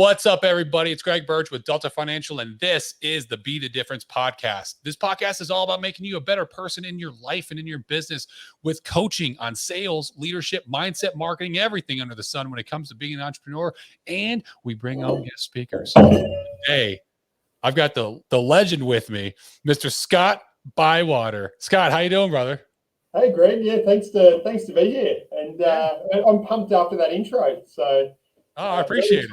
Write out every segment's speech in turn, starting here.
What's up, everybody? It's Greg Birch with Delta Financial, and this is the Be the Difference podcast. This podcast is all about making you a better person in your life and in your business with coaching on sales, leadership, mindset, marketing, everything under the sun when it comes to being an entrepreneur. And we bring on guest speakers. Today, I've got the legend with me, Mr. Scott Bywater. Scott, how you doing, brother? Hey, Greg. Yeah, thanks to be here. And I'm pumped after that intro. So, I appreciate it.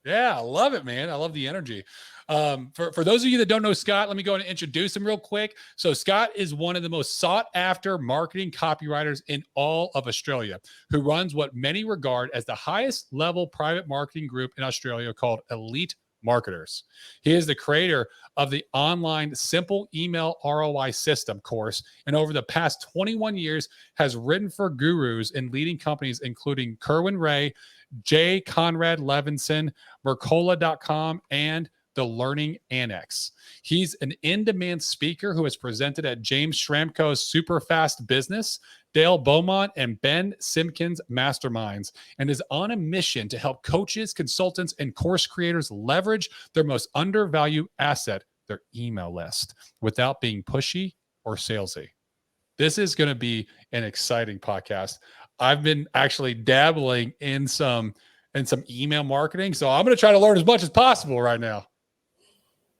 Yeah, I love it, man. I love the energy. For those of you that don't know Scott, let me go and introduce him real quick. So Scott is one of the most sought after marketing copywriters in all of Australia, who runs what many regard as the highest level private marketing group in Australia called Elite Marketers. He is the creator of the online Simple Email ROI System course, and over the past 21 years has written for gurus in leading companies including Kerwin Ray, J. Conrad Levinson, Mercola.com, and the Learning Annex. He's an in-demand speaker who has presented at James Schramko's Super Fast Business, Dale Beaumont, and Ben Simpkins Masterminds, and is on a mission to help coaches, consultants, and course creators leverage their most undervalued asset, their email list, without being pushy or salesy. This is going to be an exciting podcast. I've been actually dabbling in some email marketing, so I'm going to try to learn as much as possible right now.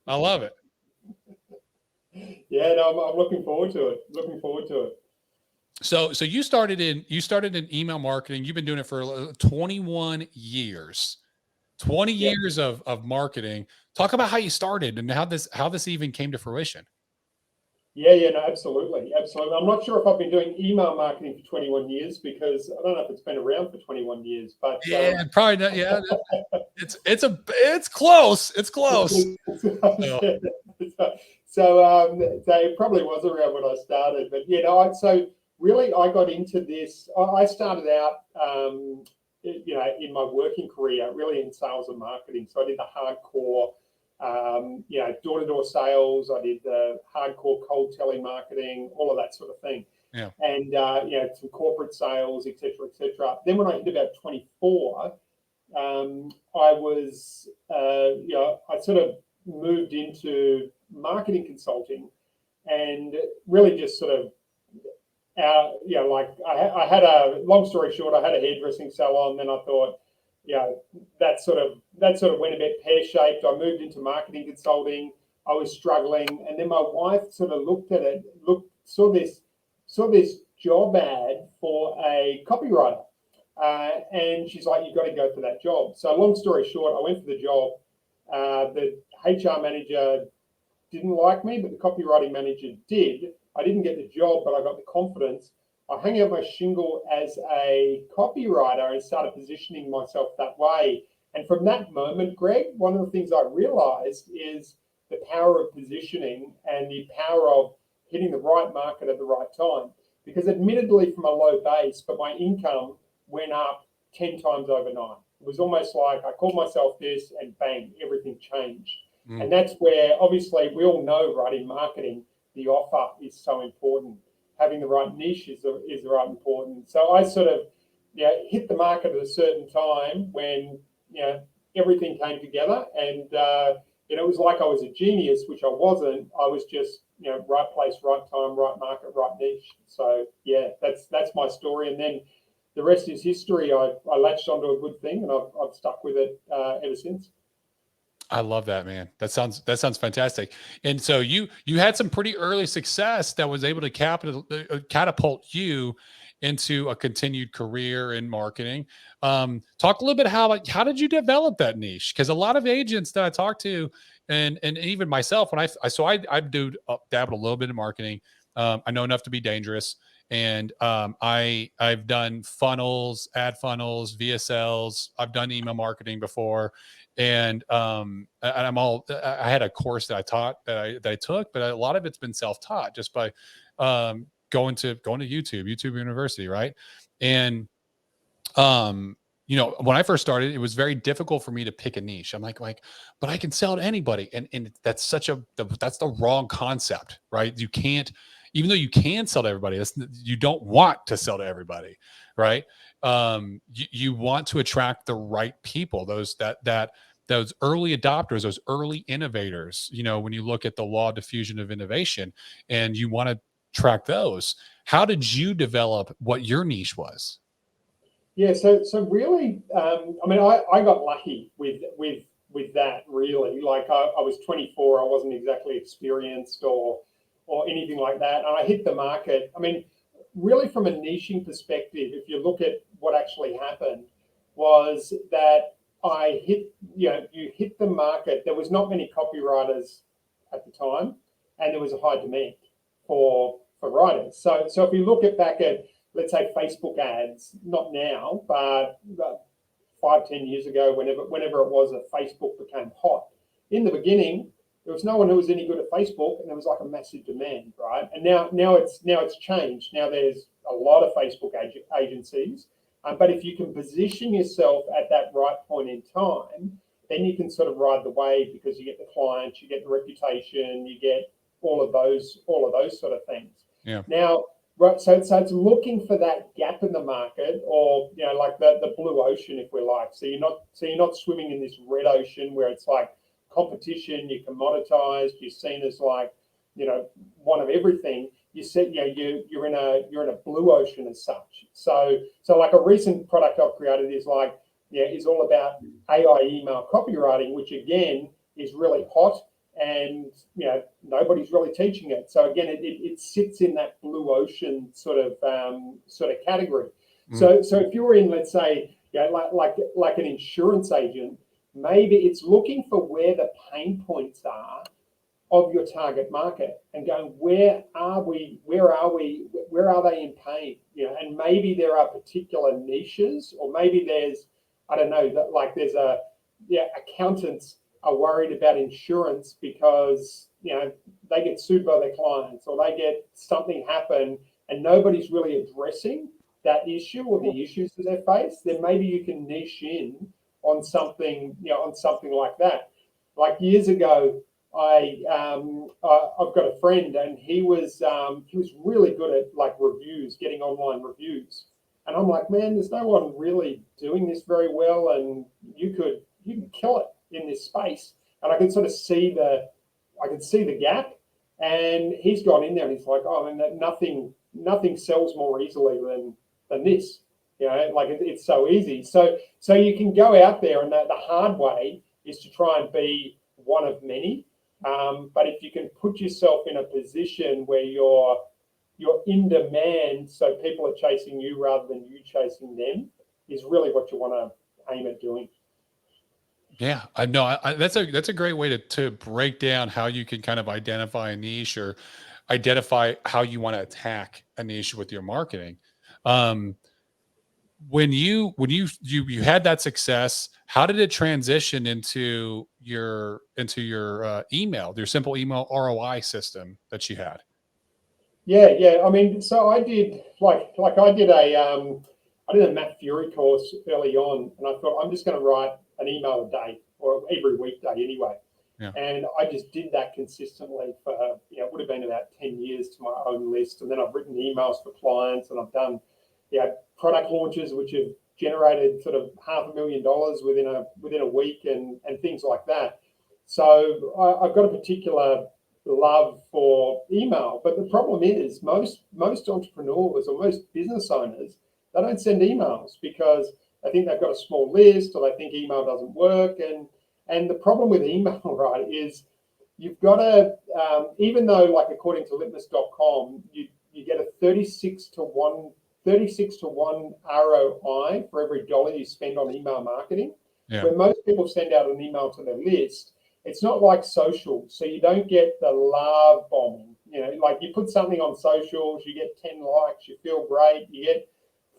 I love it. Yeah, no, I'm looking forward to it. So you started in email marketing. You've been doing it for 21 years. 20 years of marketing. Talk about how you started and how this even came to fruition. Yeah, no, absolutely. I'm not sure if I've been doing email marketing for 21 years because I don't know if it's been around for 21 years, but probably not. Yeah, it's close. It's close. So it probably was around when I started, but so really I got into this. I started out, in my working career, really in sales and marketing. So I did the hardcore. Door-to-door sales. I did the hardcore cold telemarketing, all of that sort of thing. Yeah. And some corporate sales, et cetera. Then when I hit about 24, I was, I sort of moved into marketing consulting, and really just sort of, I had a long story short, I had a hairdressing salon. Then I thought, that sort of went a bit pear-shaped. I moved into marketing consulting. I was struggling, and then my wife sort of looked at it, saw this job ad for a copywriter, and she's like, "You've got to go for that job." So, long story short, I went for the job. The HR manager didn't like me, but the copywriting manager did. I didn't get the job, but I got the confidence. I hung out my shingle as a copywriter and started positioning myself that way. And from that moment, Greg, one of the things I realized is the power of positioning and the power of hitting the right market at the right time. Because admittedly from a low base, but my income went up 10 times overnight. It was almost like I called myself this and bang, everything changed. And that's where, obviously, we all know, right, in marketing, the offer is so important. Having the right niche is right important. So I sort of hit the market at a certain time when everything came together, and it was like I was a genius, which I wasn't. I was just right place, right time, right market, right niche. So that's my story, and then the rest is history. I latched onto a good thing, and I've stuck with it ever since. I love that, man. That sounds fantastic. And so you had some pretty early success that was able to catapult you into a continued career in marketing. Talk a little bit how did you develop that niche? Because a lot of agents that I talk to, and even myself, when I dabbled a little bit in marketing. I know enough to be dangerous. And I've done funnels, ad funnels, VSLs. I've done email marketing before. And I had a course that I taught that I took, but a lot of it's been self-taught just by going to YouTube University, right? And when I first started, it was very difficult for me to pick a niche. I'm like, but I can sell to anybody, and that's the wrong concept, right? You can't even though you can sell to everybody, you don't want to sell to everybody, right? You want to attract the right people, those early adopters, those early innovators. When you look at the law of diffusion of innovation, and you want to track those. How did you develop what your niche was? Yeah, so really, I mean, I got lucky with that really. Like I was 24, I wasn't exactly experienced or anything like that, and I hit the market. I mean, really from a niching perspective, if you look at what actually happened, was that I hit, you hit the market. There was not many copywriters at the time, and there was a high demand for writers. So if you look at back at, let's say, Facebook ads, not now, but 5, 10 years ago, whenever it was that Facebook became hot. In the beginning, there was no one who was any good at Facebook, and there was like a massive demand, right? And now it's changed. Now there's a lot of Facebook agencies, but if you can position yourself at that right point in time, then you can sort of ride the wave, because you get the clients, you get the reputation, you get all of those sort of things. Yeah. Now, right, so it's looking for that gap in the market, or like the blue ocean, if we like. So you're not swimming in this red ocean where it's like competition, you're commoditized, you're seen as like one of everything. You're in a blue ocean as such. So like a recent product I've created is like is all about AI email copywriting, which again is really hot, and nobody's really teaching it. So again, it sits in that blue ocean sort of category. So if you're in, let's say, like an insurance agent, maybe it's looking for where the pain points are of your target market, and going, where are they in pain? And maybe there are particular niches, or maybe there's, I don't know, that like there's accountants are worried about insurance because they get sued by their clients, or they get something happen, and nobody's really addressing that issue or the issues that they face. Then maybe you can niche in on something like that. Like years ago, I've got a friend, and he was really good at like reviews, getting online reviews, and I'm like, man, there's no one really doing this very well, and you could kill it in this space. And I could sort of see the gap, and he's gone in there and he's like, oh, I mean, nothing sells more easily than this. Like it's so easy. So you can go out there, and the hard way is to try and be one of many. But if you can put yourself in a position where you're in demand, so people are chasing you rather than you chasing them, is really what you want to aim at doing. Yeah, I know. That's a great way to break down how you can kind of identify a niche, or identify how you want to attack a niche with your marketing. When you had that success, how did it transition into your email, your simple email ROI system that you had? Yeah. I mean, so I did I did a Matt Fury course early on, and I thought I'm just going to write an email a day, or every weekday anyway. Yeah. And I just did that consistently for it would have been about 10 years to my own list. And then I've written emails for clients, and I've done product launches which have generated sort of $500,000 within a week, and things like that. So I've got a particular love for email, but the problem is most entrepreneurs or most business owners, they don't send emails because they think they've got a small list, or they think email doesn't work. And the problem with email, right, is you've got to even though, like, according to litmus.com, you get a 36 to 1 ROI for every dollar you spend on email marketing. Yeah. When most people send out an email to their list, it's not like social, so you don't get the love bombing. Like you put something on socials, you get 10 likes, you feel great, you get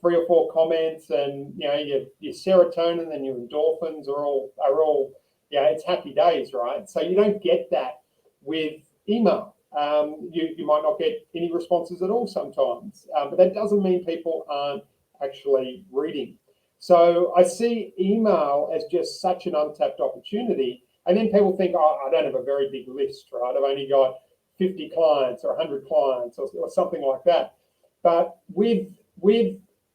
3 or 4 comments, and your serotonin and your endorphins are all it's happy days, right? So you don't get that with email. You might not get any responses at all sometimes, but that doesn't mean people aren't actually reading. So I see email as just such an untapped opportunity. And then people think, oh, I don't have a very big list, right? I've only got 50 clients or 100 clients or something like that. But with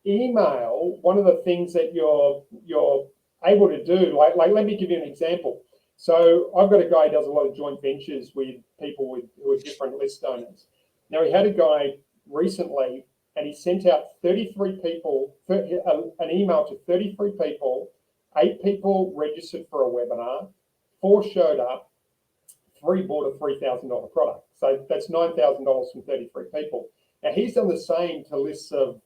email, one of the things that you're able to do, like let me give you an example. So I've got a guy who does a lot of joint ventures with people who are different list owners. Now, he had a guy recently, and he sent out 33 people, an email to 33 people. 8 people registered for a webinar, 4 showed up, 3 bought a $3,000 product. So that's $9,000 from 33 people. Now, he's done the same to lists of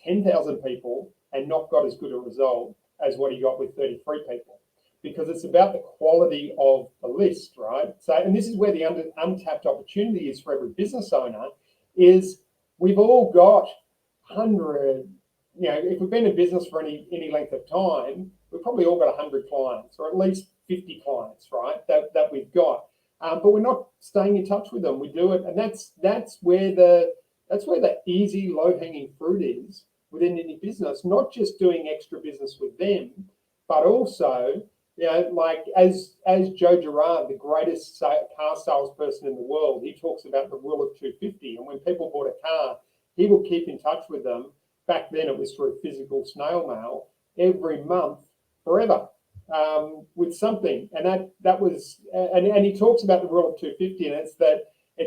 10,000 people and not got as good a result as what he got with 33 people, because it's about the quality of the list, right? So, and this is where the untapped opportunity is for every business owner, is we've all got 100, if we've been in business for any length of time, we've probably all got 100 clients, or at least 50 clients, right, that we've got. But we're not staying in touch with them. We do it, and that's where the easy, low-hanging fruit is within any business. Not just doing extra business with them, but also, like as Joe Girard, the greatest car salesperson in the world, he talks about the rule of 250. And when people bought a car, he will keep in touch with them. Back then, it was through physical snail mail every month, forever. With something, and that was, and he talks about the rule of 250, and it's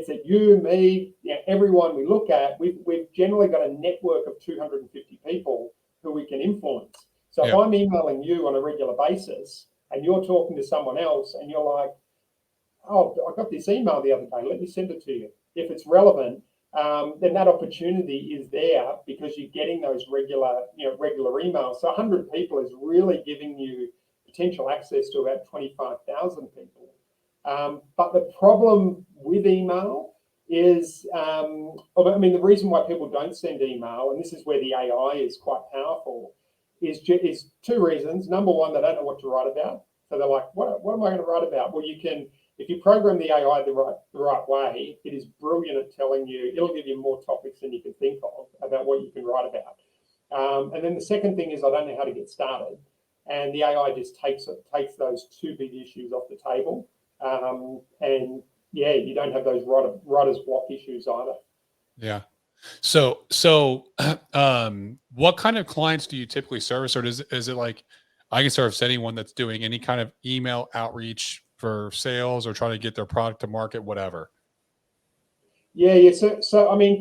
that you, me, everyone we look at, we've generally got a network of 250 people who we can influence. So if I'm emailing you on a regular basis, and you're talking to someone else, and you're like, oh, I got this email the other day, let me send it to you. If it's relevant, then that opportunity is there, because you're getting those regular emails. So 100 people is really giving you potential access to about 25,000 people. But the problem with email is, the reason why people don't send email, and this is where the AI is quite powerful, is 2 reasons. Number one, they don't know what to write about. So they're like, what am I going to write about? Well, if you program the AI the right way, it is brilliant at telling you, it'll give you more topics than you can think of about what you can write about. And then the second thing is, I don't know how to get started. And the AI just takes those 2 big issues off the table. And you don't have those writer's block issues either. Yeah. So, what kind of clients do you typically service, or is it like I can service anyone that's doing any kind of email outreach for sales or trying to get their product to market, whatever? Yeah. So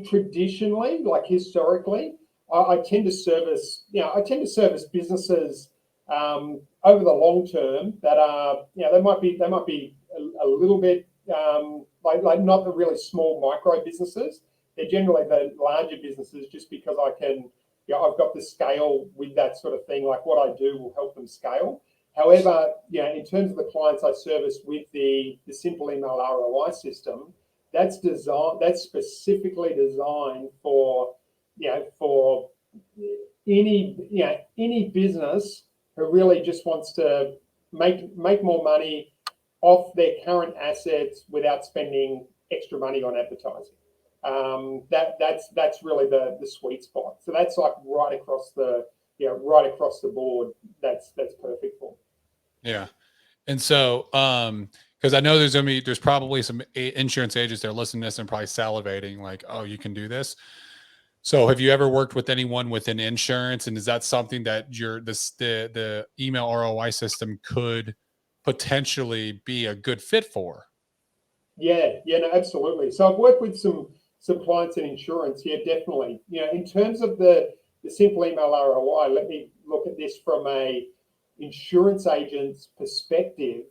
traditionally, like historically, I tend to service businesses over the long term that are, they might be a little bit like not the really small micro businesses. They're generally the larger businesses, just because I can, I've got the scale with that sort of thing. Like what I do will help them scale. However, in terms of the clients I service with the simple email ROI system, that's specifically designed for any business who really just wants to make more money off their current assets without spending extra money on advertising. That's really the sweet spot. So that's like right across the board. That's perfect for. Yeah. And so, because I know there's probably some insurance agents that are listening to this and probably salivating, like, oh, you can do this. So have you ever worked with anyone within insurance? And is that something that the email ROI system could potentially be a good fit for? Yeah, no, absolutely. So I've worked with some clients in insurance. Yeah, definitely. In terms of the simple email ROI, let me look at this from a insurance agent's perspective.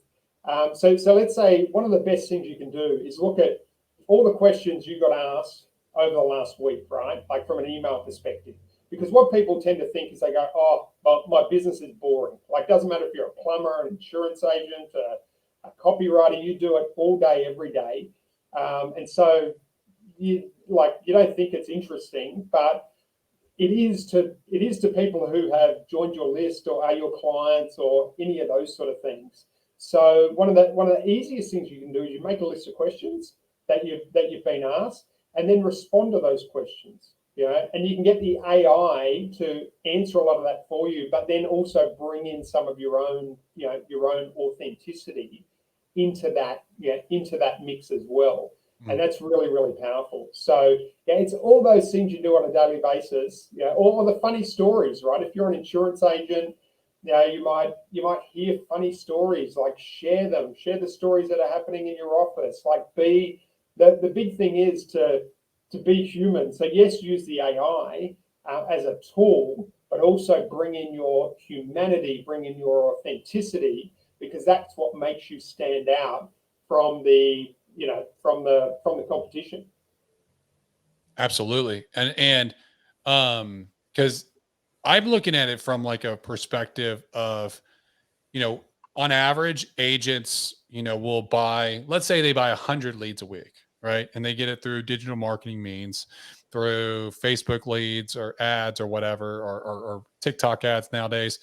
So let's say one of the best things you can do is look at all the questions you got asked over the last week, right? Like from an email perspective. Because what people tend to think is they go, oh, well, my business is boring. Like, doesn't matter if you're a plumber, an insurance agent, a copywriter, you do it all day, every day. And so you don't think it's interesting, but it is to people who have joined your list or are your clients or any of those sort of things. So one of the easiest things you can do is you make a list of questions that you've been asked, and then respond to those questions. And you can get the AI to answer a lot of that for you, but then also bring in some of your own authenticity into that mix as well. And that's really, really powerful. So yeah, it's all those things you do on a daily basis. Yeah, all the funny stories, right? If you're an insurance agent, you might hear funny stories. Like share them, share the stories that are happening in your office. Like the big thing is to be human. So yes, use the AI as a tool, but also bring in your humanity, bring in your authenticity, because that's what makes you stand out from the from the competition. Absolutely. And because I'm looking at it from like a perspective of, on average, agents, will buy, let's say they buy 100 leads a week, right? And they get it through digital marketing means, through Facebook leads or ads or whatever, or TikTok ads nowadays.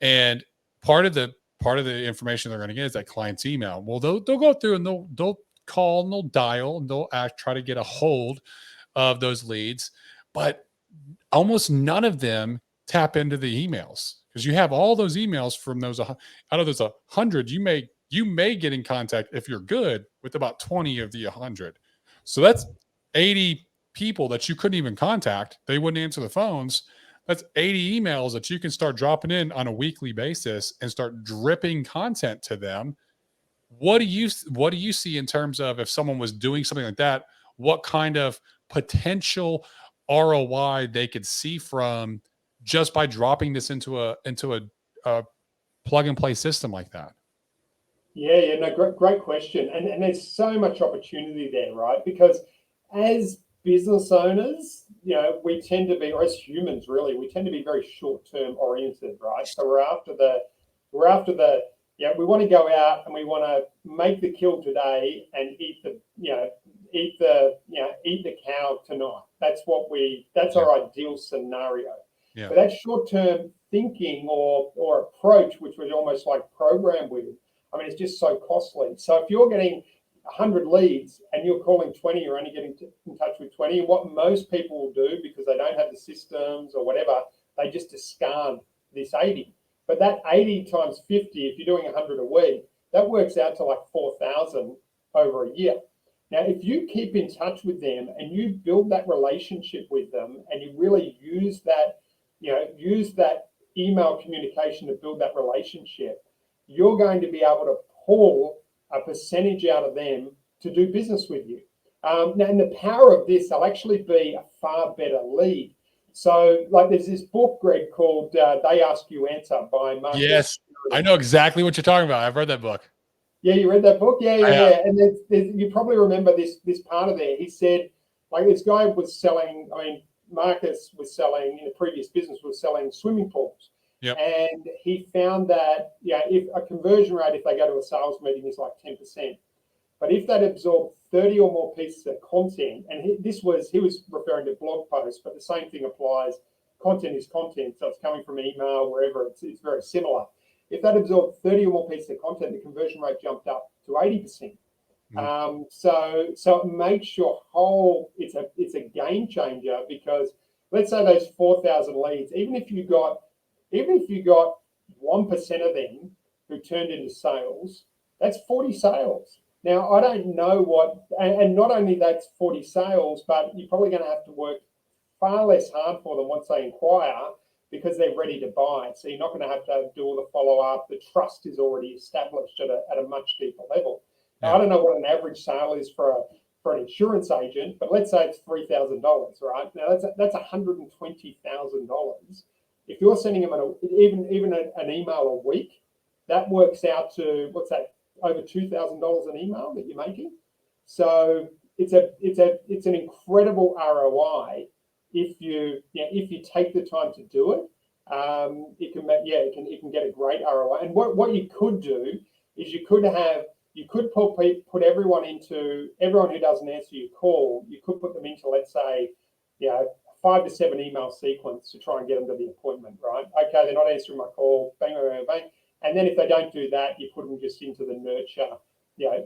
And part of the information they're going to get is that client's email. Well, they'll go through and they'll call and they'll dial and they'll try to get a hold of those leads, but almost none of them tap into the emails, because you have all those emails from those out of those 100. You may get in contact, if you're good, with about 20 of the 100. So that's 80 people that you couldn't even contact. They wouldn't answer the phones. That's 80 emails that you can start dropping in on a weekly basis and start dripping content to them. What do you see in terms of, if someone was doing something like that, what kind of potential ROI they could see from just by dropping this into a plug and play system like that? Yeah, no, great question. And there's so much opportunity there, right? Because as business owners, we tend to be, or as humans really, we tend to be very short-term oriented, right? So we're after the, we want to go out and we want to make the kill today and eat the cow tonight. That's our ideal scenario. Yeah. But that short-term thinking or approach, which we're almost like programmed with, I mean, it's just so costly. So if you're getting 100 leads and you're calling 20, you're only getting in touch with 20. And what most people will do, because they don't have the systems or whatever, they just discard this 80. But that 80 times 50, if you're doing 100 a week, that works out to like 4,000 over a year. Now, if you keep in touch with them and you build that relationship with them and you really use that email communication to build that relationship, you're going to be able to pull a percentage out of them to do business with you. Now, and the power of this, they'll actually be a far better lead. So, like, there's this book, Greg, called They Ask You Answer by Mark. Yes, I know exactly what you're talking about. I've read that book. Yeah, you read that book? Yeah. And you probably remember this part of there. He said, like, this guy was selling, Marcus was selling, in a previous business, was selling swimming pools. Yep. And he found that, if a conversion rate, if they go to a sales meeting, is like 10%. But if they'd absorb 30 or more pieces of content, and he was referring to blog posts, but the same thing applies. Content is content, so it's coming from email, wherever, it's very similar. If that absorbed 30 or more pieces of content, the conversion rate jumped up to 80%. So it makes your whole, it's a game changer, because let's say those 4,000 leads, even if you got 1% of them who turned into sales, that's 40 sales. Now, I don't know what, and not only that's 40 sales, but you're probably going to have to work far less hard for them once they inquire, because they're ready to buy. So you're not going to have to do all the follow-up. The trust is already established at a much deeper level. Now, I don't know what an average sale is for an insurance agent, but let's say it's $3,000, right? Now, that's $120,000. If you're sending them even an email a week, that works out to, what's that, over $2,000 an email that you're making. So it's an incredible ROI if you take the time to do it. It can get a great ROI. And what you could do is you could put everyone who doesn't answer your call, you could put them into, let's say, 5 to 7 email sequence to try and get them to the appointment, right? Okay, they're not answering my call, bang, bang, bang, bang. And then if they don't do that, you put them just into the nurture,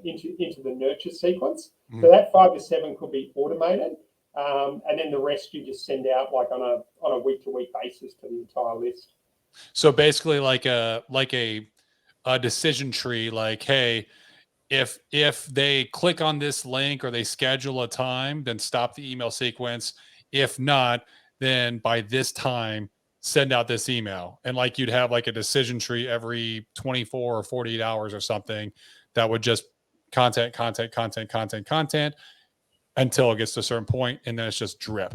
into the nurture sequence. So that 5 to 7 could be automated. And then the rest you just send out like on a week-to-week basis to the entire list. So basically like a decision tree, like, hey, if they click on this link or they schedule a time, then stop the email sequence. If not, then by this time, send out this email. And like you'd have like a decision tree every 24 or 48 hours or something that would just content, content, content, content, content until it gets to a certain point, and then it's just drip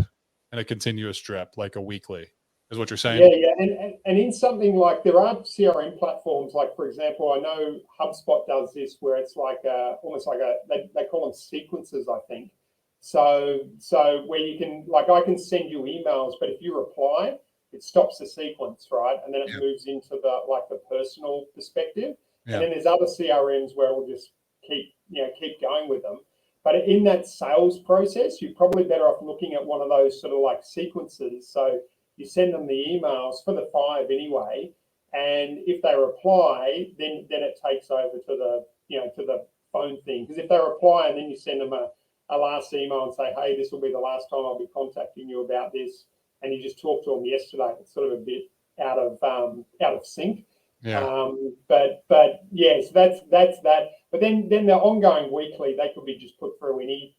and a continuous drip, like a weekly, is what you're saying? Yeah. And in something like, there are CRM platforms, like, for example, I know HubSpot does this, where it's like almost like they call them sequences, I think. So where you can, like, I can send you emails, but if you reply, it stops the sequence, right? And then it moves into the personal perspective. Yeah. And then there's other CRMs where we'll just keep going with them. But in that sales process, you're probably better off looking at one of those sort of like sequences. So you send them the emails for the 5 anyway, and if they reply, then it takes over to the phone thing. Because if they reply and then you send them a last email and say, hey, this will be the last time I'll be contacting you about this, and you just talked to them yesterday, it's sort of a bit out of sync. Yeah. But yes, that's that. But then the ongoing weekly, they could be just put through any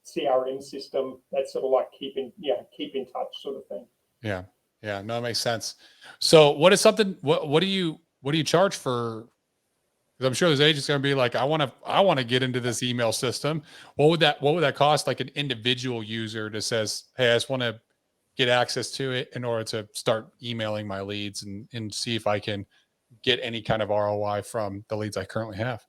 CRM system. That's sort of like keep in touch sort of thing. Yeah. Yeah. No, it makes sense. So what is something, what do you charge for? Because I'm sure there's agents going to be like, I want to get into this email system. What would that cost? Like an individual user that says, hey, I just want to get access to it in order to start emailing my leads and see if I can get any kind of ROI from the leads I currently have.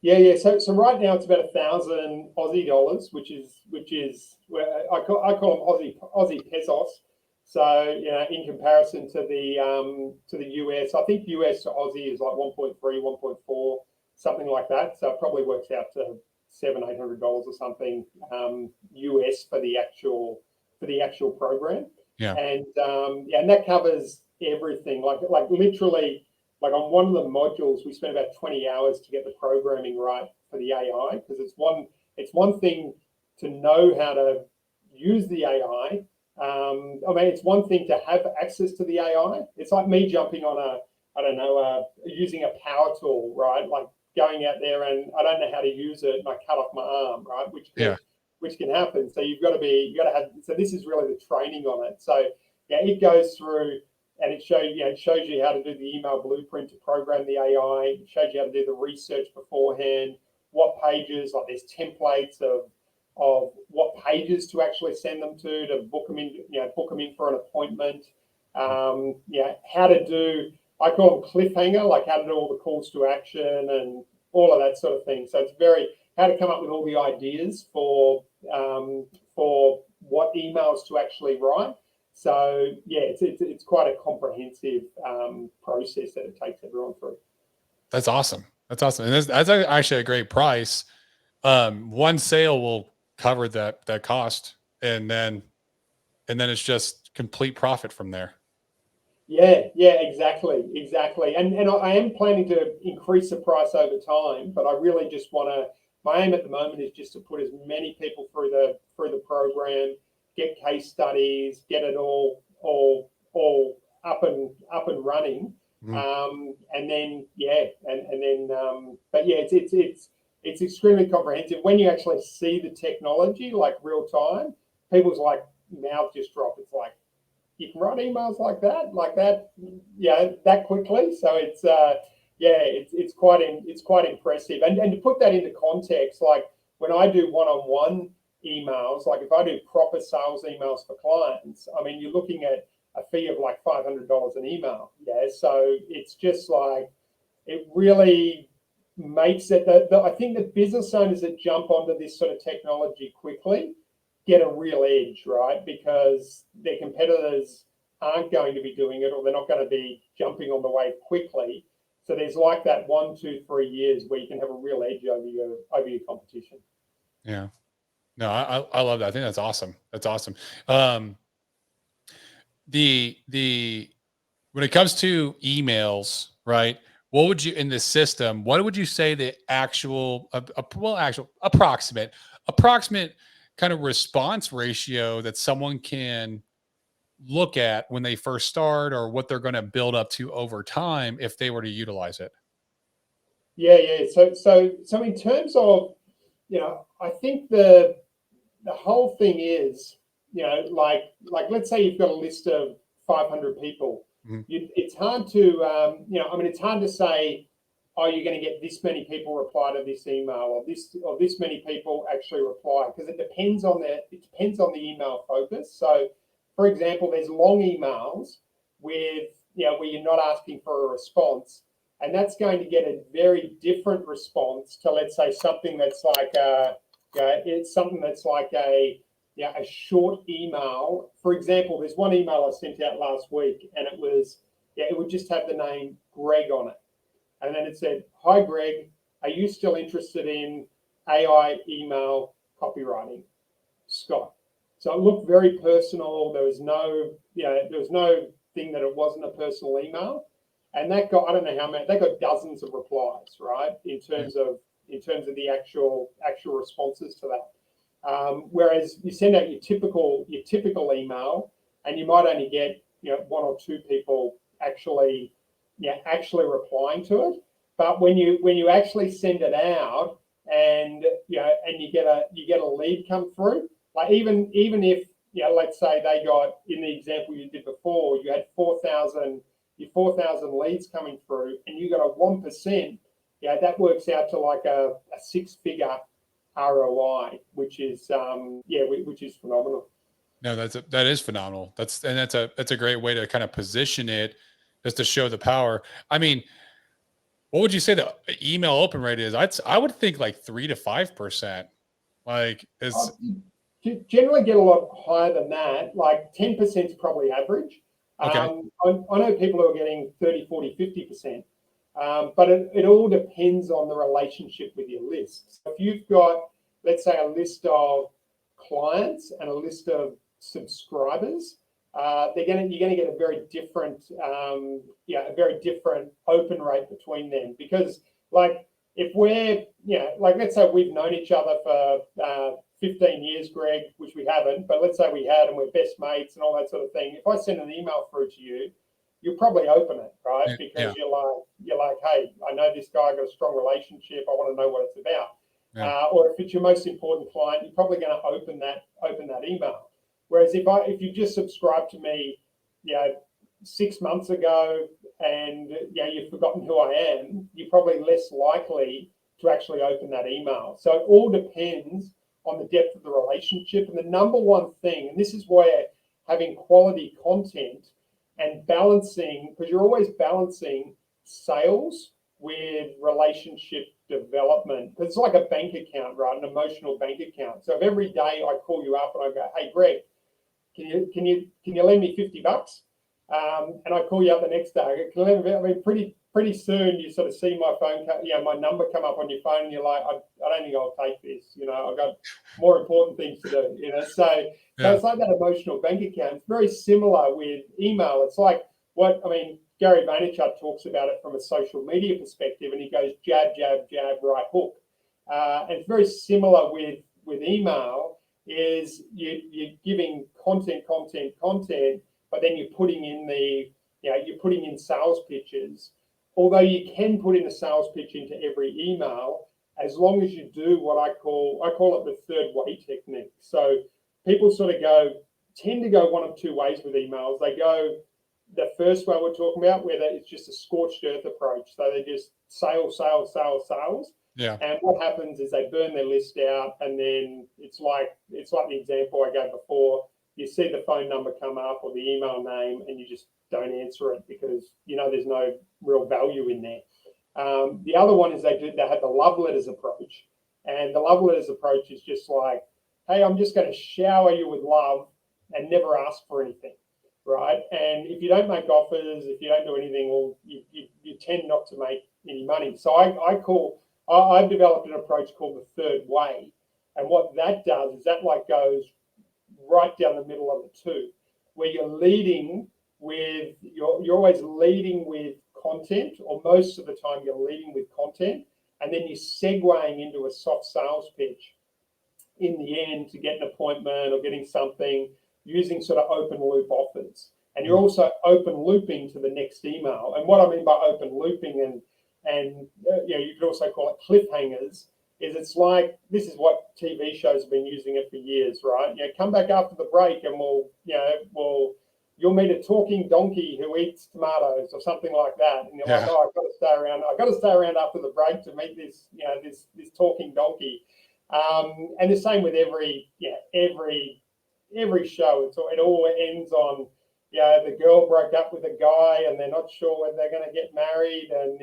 Yeah. So right now it's about 1,000 Aussie dollars, which is where I call them Aussie pesos. So in comparison to the US, I think US to Aussie is like 1.3, 1.4, something like that. So it probably works out to $700-800 or something US for the actual program. Yeah. And and that covers everything. Like literally. Like on one of the modules, we spent about 20 hours to get the programming right for the AI, because it's one thing to know how to use the AI. It's one thing to have access to the AI. It's like me jumping on using a power tool, right? Like going out there and I don't know how to use it and I cut off my arm, right? Which can happen. So you got to have. So this is really the training on it. So it goes through. And it shows you how to do the email blueprint to program the AI. It shows you how to do the research beforehand, what pages, like there's templates of what pages to actually send them to book them in for an appointment. How to do, I call them cliffhanger, like how to do all the calls to action and all of that sort of thing. So it's how to come up with all the ideas for what emails to actually write. So it's quite a comprehensive process that it takes everyone through. That's awesome. That's awesome. And that's actually a great price. One sale will cover that cost, and then it's just complete profit from there. Yeah, exactly. And I am planning to increase the price over time, but I really just want to. My aim at the moment is just to put as many people through the program, get case studies, get it all up and running, and then it's extremely comprehensive. When you actually see the technology like real time, people's like mouth just drop. It's like, you can write emails like that, that quickly. So it's quite impressive. And to put that into context, like when I do one-on-one emails, like if I do proper sales emails for clients, I mean, you're looking at a fee of like $500 an email. Yeah. So it's just like, it really makes it I think the business owners that jump onto this sort of technology quickly get a real edge, right? Because their competitors aren't going to be doing it, or they're not going to be jumping on the wave quickly. So there's like that 1, 2, 3 years where you can have a real edge over your competition. Yeah. No, I love that. I think that's awesome. That's awesome. The when it comes to emails, right? What would you in the system? What would you say the actual approximate kind of response ratio that someone can look at when they first start, or what they're going to build up to over time if they were to utilize it? Yeah. So in terms of, I think the whole thing is, like let's say you've got a list of 500 people. Mhm. It's hard to, it's hard to say, oh, you're going to get this many people reply to this email, or this many people actually reply, because it depends on the email focus. So, for example, there's long emails with, where you're not asking for a response, and that's going to get a very different response to, let's say, something that's like it's something that's like a short email. For example, there's one email I sent out last week, and it would just have the name Greg on it. And then it said, "Hi, Greg, are you still interested in AI email copywriting? Scott." So it looked very personal. There was no thing that it wasn't a personal email. And that got, I don't know how many, they got dozens of replies, right? In terms of the actual responses to that. Whereas you send out your typical email, and you might only get one or two people actually replying to it. But when you actually send it out, and you get a lead come through, like even if let's say they got, in the example you did before, you had 4,000 leads coming through, and you got a 1%, that works out to like a 6-figure ROI, which is phenomenal. No, that is phenomenal. That's a great way to kind of position it, just to show the power. I mean, what would you say the email open rate is? I would think like 3 to 5%. Like is You generally get a lot higher than that. Like 10% is probably average. okay. I know people who are getting 30, 40, 50%. But it all depends on the relationship with your list. So if you've got, let's say, a list of clients and a list of subscribers, you're going to get a very different, open rate between them. Because, like, if we're, like, let's say we've known each other for 15 years, Greg, which we haven't, but let's say we had, and we're best mates and all that sort of thing. If I send an email through to you, you'll probably open it, right? Because you're like, hey, I know this guy, I got a strong relationship, I want to know what it's about. Yeah. Or if it's your most important client, you're probably going to open that email. Whereas if you just subscribed to me, 6 months ago, and you've forgotten who I am, you're probably less likely to actually open that email. So it all depends on the depth of the relationship. And the number one thing, and this is where having quality content and balancing, because you're always balancing sales with relationship development, because it's like a bank account, right? An emotional bank account. So if every day I call you up and I go, "Hey, Greg, can you lend me $50?" And I call you up the next day, pretty soon you sort of see my phone, my number come up on your phone, and you're like, I don't think I'll take this. I've got more important things to do. So it's like that emotional bank account. It's very similar with email. It's like Gary Vaynerchuk talks about it from a social media perspective, and he goes jab, jab, jab, right hook. And it's very similar with email. Is you're giving content, but then you're putting in sales pitches. Although you can put in a sales pitch into every email, as long as you do what I call it the third way technique. So people tend to go one of two ways with emails. They go the first way we're talking about, where it's just a scorched earth approach. So they just sales. Yeah. And what happens is they burn their list out, and then it's like the example I gave before. You see the phone number come up or the email name, and you just don't answer it because there's no real value in there. The other one is they have the love letters approach, and the love letters approach is just like, hey, I'm just going to shower you with love and never ask for anything, right? And if you don't make offers, if you don't do anything, well, you tend not to make any money. So I've developed an approach called the third way, and what that does is that goes right down the middle of the two, where you're always leading with content, or most of the time you're leading with content, and then you're segueing into a soft sales pitch in the end to get an appointment or getting something, using sort of open loop offers. And you're also open looping to the next email. And what I mean by open looping, and and you could also call it cliffhangers. It's like, this is what TV shows have been using it for years, right? Come back after the break and you'll meet a talking donkey who eats tomatoes or something like that. And you're like, oh, I've got to stay around. I've got to stay around after the break to meet this talking donkey. And the same with every show. It all ends on, the girl broke up with a guy and they're not sure whether they're going to get married. And,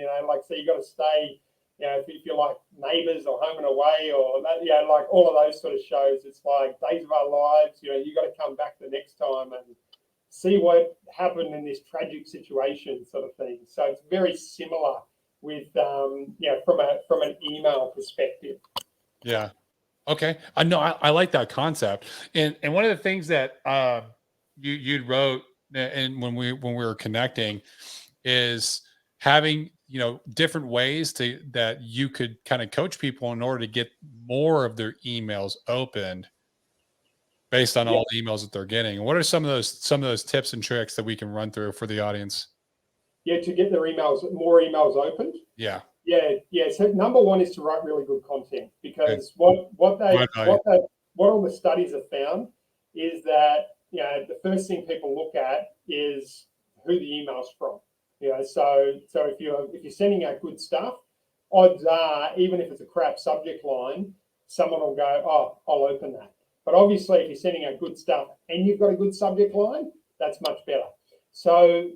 so you got to stay, if you're like Neighbours or Home and Away or that, like all of those sort of shows, it's like Days of Our Lives, you got to come back the next time and see what happened in this tragic situation, sort of thing. So it's very similar with, from an email perspective. Yeah. Okay. I know. I like that concept. And one of the things that you wrote, and when we were connecting, is having different ways that you could kind of coach people in order to get more of their emails opened based on all the emails that they're getting. What are some of those tips and tricks that we can run through for the audience? Yeah, to get their more emails opened. Yeah. So number one is to write really good content, because what all the studies have found is that the first thing people look at is who the email's from. So if you're sending out good stuff, odds are, even if it's a crap subject line, someone will go, oh, I'll open that. But obviously, if you're sending out good stuff and you've got a good subject line, that's much better. So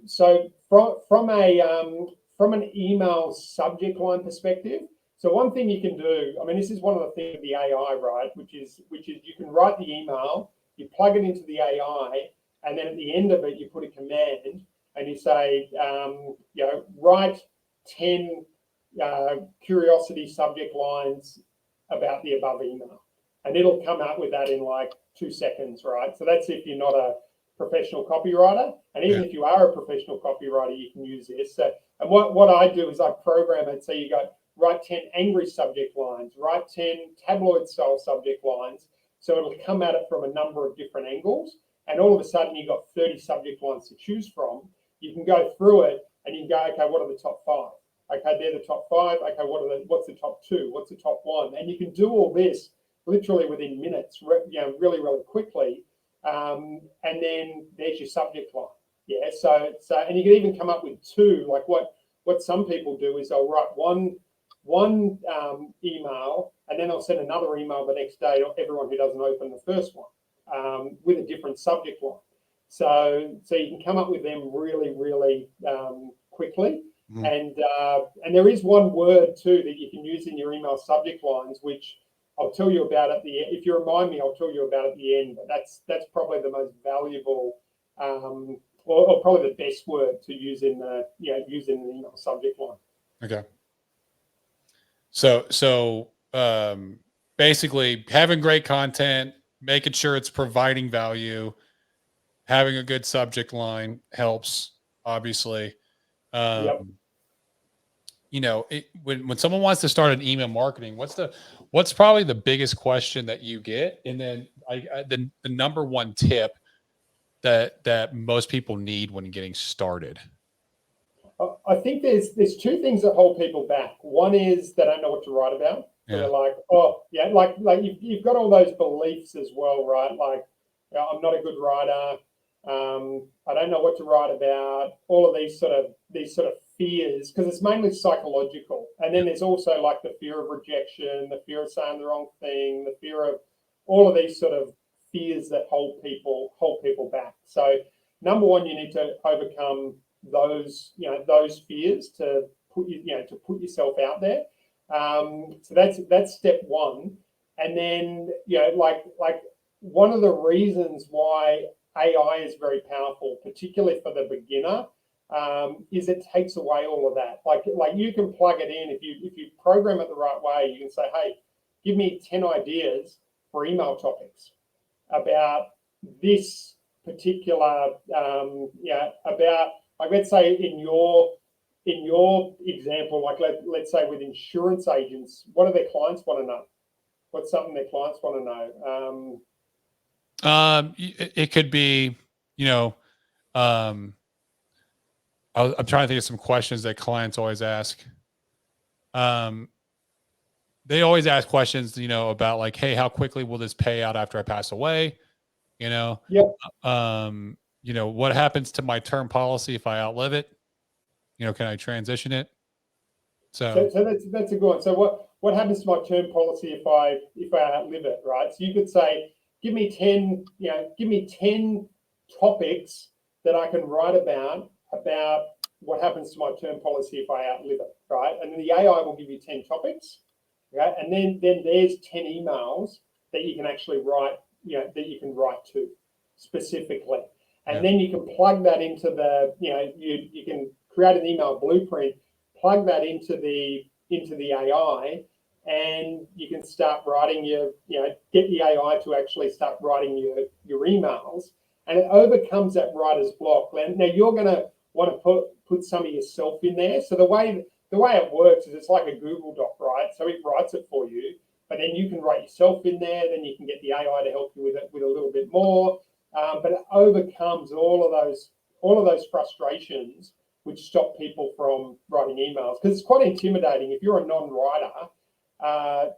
from an email subject line perspective, so one thing you can do, I mean, this is one of the things with the AI, right? Which is you can write the email, you plug it into the AI, and then at the end of it, you put a command and you say, write 10 curiosity subject lines about the above email. And it'll come out with that in like 2 seconds, right? So that's if you're not a professional copywriter. And even if you are a professional copywriter, you can use this. So, and what I do is I program it. So you got write 10 angry subject lines, write 10 tabloid style subject lines. So it'll come at it from a number of different angles. And all of a sudden you've got 30 subject lines to choose from. You can go through it and you can go, okay, what are the top 5? Okay, they're the top 5. Okay, what's the top 2? What's the top 1? And you can do all this literally within minutes, really, really quickly. And then there's your subject line. Yeah. So, and you can even come up with 2. Like what some people do is they'll write one email, and then they'll send another email the next day to everyone who doesn't open the first one, with a different subject line. So you can come up with them really, really quickly. Mm-hmm. And there is one word too that you can use in your email subject lines, which I'll tell you about at the end. If you remind me, I'll tell you about at the end. But that's probably the most valuable, or probably the best word to use in the email subject line. Okay. So basically, having great content, making sure it's providing value, having a good subject line helps, obviously. Yep. When someone wants to start an email marketing, what's probably the biggest question that you get, and then the number one tip that most people need when getting started? I think there's 2 things that hold people back. One is they don't know what to write about. So they're like, oh yeah, like you've got all those beliefs as well, right? Like, I'm not a good writer. I don't know what to write about. All of these sort of fears, because it's mainly psychological. And then there's also like the fear of rejection, the fear of saying the wrong thing, the fear of all of these sort of fears that hold people back. So number one, you need to overcome those fears to put yourself out there. So that's step one. And then like one of the reasons why AI is very powerful, particularly for the beginner, is it takes away all of that. Like you can plug it in if you program it the right way. You can say, hey, give me 10 ideas for email topics about this particular about, like, let's say in your example, like let's say with insurance agents, what do their clients want to know? What's something their clients want to know? It could be, I'm trying to think of some questions that clients always ask. They always ask questions, about like, hey, how quickly will this pay out after I pass away? You know, Yeah. What happens to my term policy if I outlive it? Can I transition it? So, So so that's a good one. So what happens to my term policy if I outlive it, right? So you could say, give me 10 topics that I can write about what happens to my term policy if I outlive it, right? And then the AI will give you 10 topics, right? And then there's 10 emails that you can actually write, that you can write to specifically. And yeah, then you can plug that into you can create an email blueprint, plug that into the AI, and you can start writing get the AI to actually start writing your emails, and it overcomes that writer's block. Now you're going to want to put some of yourself in there. So the way it works is it's like a Google Doc, right? So it writes it for you, but then you can write yourself in there. Then you can get the AI to help you with it with a little bit more. But it overcomes all of those frustrations which stop people from writing emails, because it's quite intimidating if you're a non-writer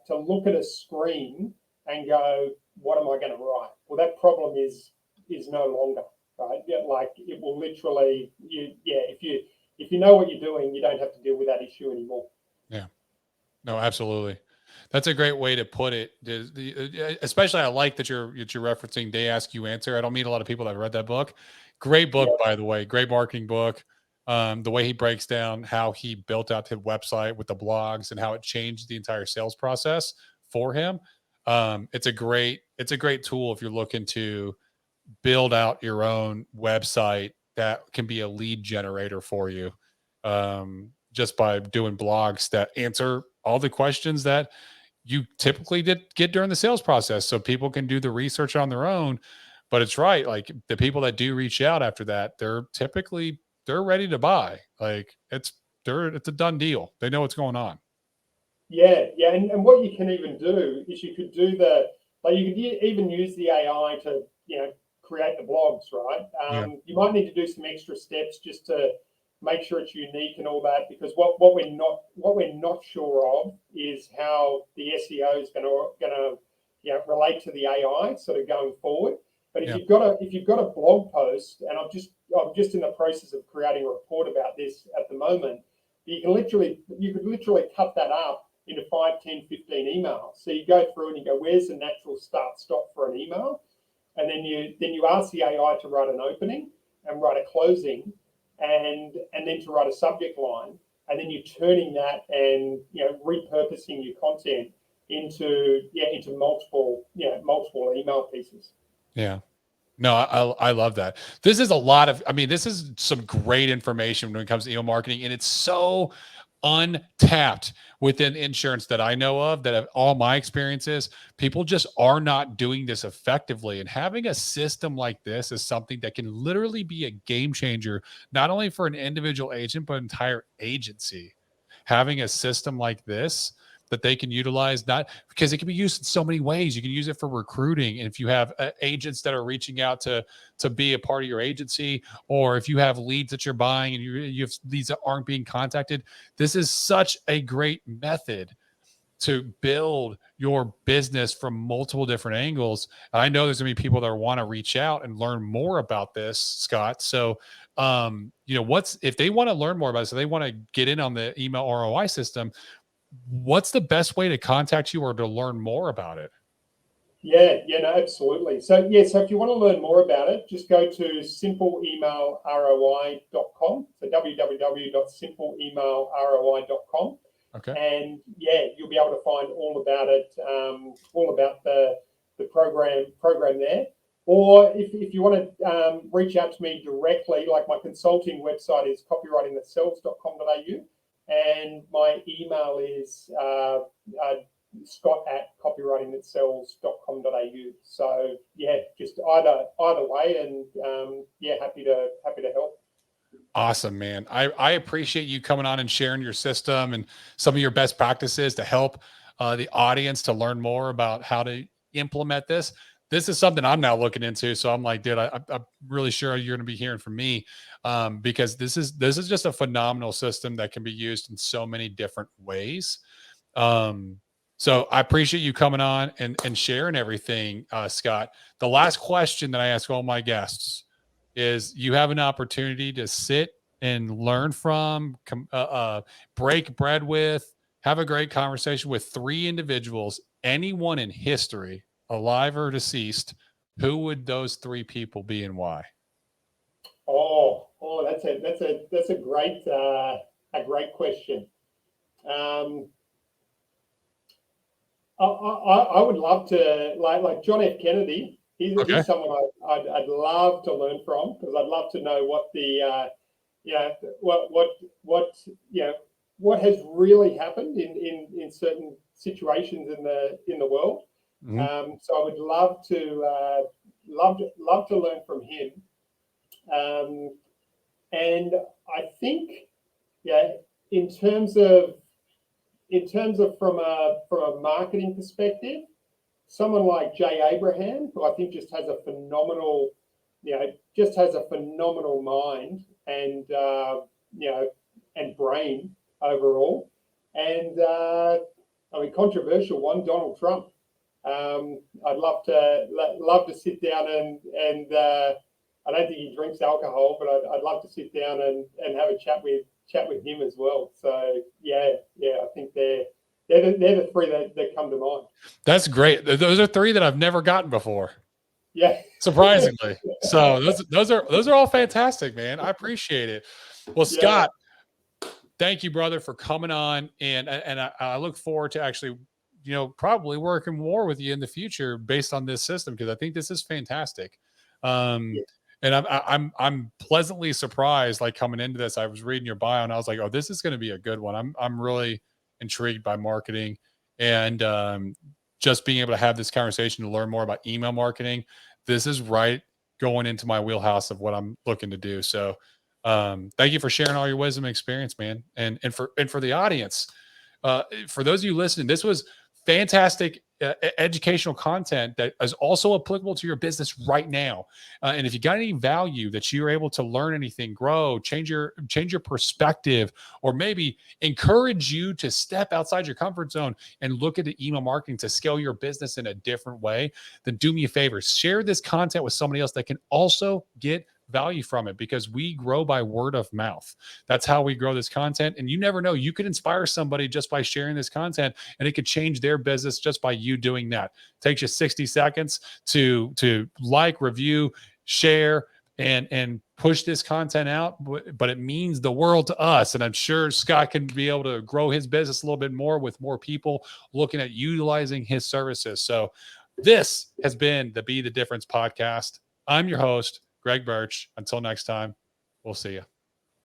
to look at a screen and go, "What am I going to write?" Well, that problem is no longer, right? Yeah, like it will literally, if you know what you're doing, you don't have to deal with that issue anymore. yeah, no, absolutely. That's a great way to put it. Especially, I like that you're referencing "They Ask You Answer." I don't meet a lot of people that have read that book. Great book, Yeah, by the way. Great marketing book. The way he breaks down how he built out his website with the blogs and how it changed the entire sales process for him. It's a great tool if you're looking to build out your own website that can be a lead generator for you, just by doing blogs that answer all the questions that you typically did get during the sales process, so people can do the research on their own. But it's right, like the people that do reach out after that, they're ready to buy. Like it's a done deal. They know what's going on. yeah, and what you can even do is you could do you could even use the AI to create the blogs, right? Yeah, You might need to do some extra steps just to make sure it's unique and all that, because what we're not sure of is how the SEO is going to relate to the AI sort of going forward. But yeah, if you've got a blog post, and I'm just in the process of creating a report about this at the moment, you could literally cut that up into 5, 10, 15 emails. So you go through and you go, where's the natural start stop for an email? And then you ask the AI to write an opening and write a closing, and then to write a subject line, and then you're turning that and repurposing your content into multiple email pieces. yeah. No, I love that. This is a lot of, I mean, this is some great information when it comes to email marketing, and it's so untapped within insurance that I know of, that have all my experiences. People just are not doing this effectively. And having a system like this is something that can literally be a game changer, not only for an individual agent, but an entire agency. Having a system like this that they can utilize, not because it can be used in so many ways. You can use it for recruiting, and if you have agents that are reaching out to be a part of your agency, or if you have leads that you're buying and you have leads that aren't being contacted, this is such a great method to build your business from multiple different angles. And I know there's gonna be people that want to reach out and learn more about this, Scott. So what's, if they want to learn more about it, so they want to get in on the email ROI system, what's the best way to contact you or to learn more about it? Yeah, no, absolutely. So if you want to learn more about it, just go to simpleemailroi.com. So www.simpleemailroi.com. Okay. And you'll be able to find all about it, all about the program there. Or if you want to reach out to me directly, like my consulting website is copywritingthatsells.com.au, and my email is scott@copywritingthatsells.com.au. So just either way, and happy to help. Awesome, man. I appreciate you coming on and sharing your system and some of your best practices to help the audience to learn more about how to implement this. this is something I'm now looking into. So I'm like, dude, I'm really sure you're going to be hearing from me, because this is just a phenomenal system that can be used in so many different ways. So I appreciate you coming on and sharing everything, Scott. The last question that I ask all my guests is: you have an opportunity to sit and learn from, break bread with, have a great conversation with three individuals, anyone in history, alive or deceased. Who would those three people be and why? That's a great question. I would love to, like John F. Kennedy. Okay. He's someone I'd love to learn from, because I'd love to know what the what has really happened in certain situations in the world. Mm-hmm. So I would love to learn from him. And I think, in terms of from a marketing perspective, someone like Jay Abraham, who I think just has a phenomenal mind and and brain overall. And controversial one, Donald Trump. I'd love to sit down and I don't think he drinks alcohol, but I'd love to sit down and have a chat with him as well. So I think they're the three that come to mind. That's great. Those are three that I've never gotten before. Yeah. Surprisingly. So those are all fantastic, man. I appreciate it. Well, Scott, thank you, brother, for coming on. And I look forward to actually, probably working more with you in the future based on this system, because I think this is fantastic. And I'm pleasantly surprised, like coming into this, I was reading your bio and I was like, oh, this is going to be a good one. I'm really intrigued by marketing, and just being able to have this conversation to learn more about email marketing. This is right going into my wheelhouse of what I'm looking to do. So thank you for sharing all your wisdom and experience, man. And for the audience, for those of you listening, this was fantastic educational content that is also applicable to your business right now. And if you got any value that you're able to learn anything, grow, change your perspective, or maybe encourage you to step outside your comfort zone and look at the email marketing to scale your business in a different way, then do me a favor, share this content with somebody else that can also get value from it, because we grow by word of mouth. That's how we grow this content. And you never know, you could inspire somebody just by sharing this content, and it could change their business just by you doing that. It takes you 60 seconds to like, review, share, and push this content out, but it means the world to us. And I'm sure Scott can be able to grow his business a little bit more with more people looking at utilizing his services. So this has been the Be the Difference podcast. I'm your host, Greg Birch. Until next time, we'll see you.